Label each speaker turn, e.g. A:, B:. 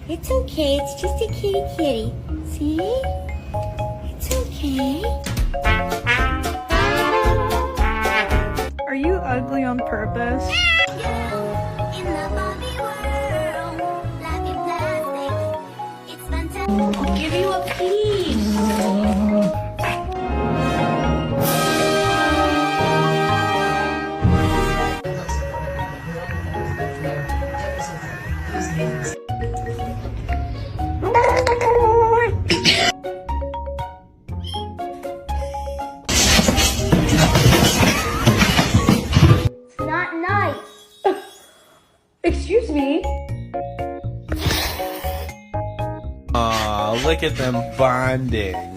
A: It's okay. It's just a kitty kitty. See? It's okay.
B: Are you ugly on purpose?
A: In the Barbie world, life in plastic. It's fantastic. I'll give you a piece. It's not nice.
B: Excuse me?
C: Aw, look at them bonding.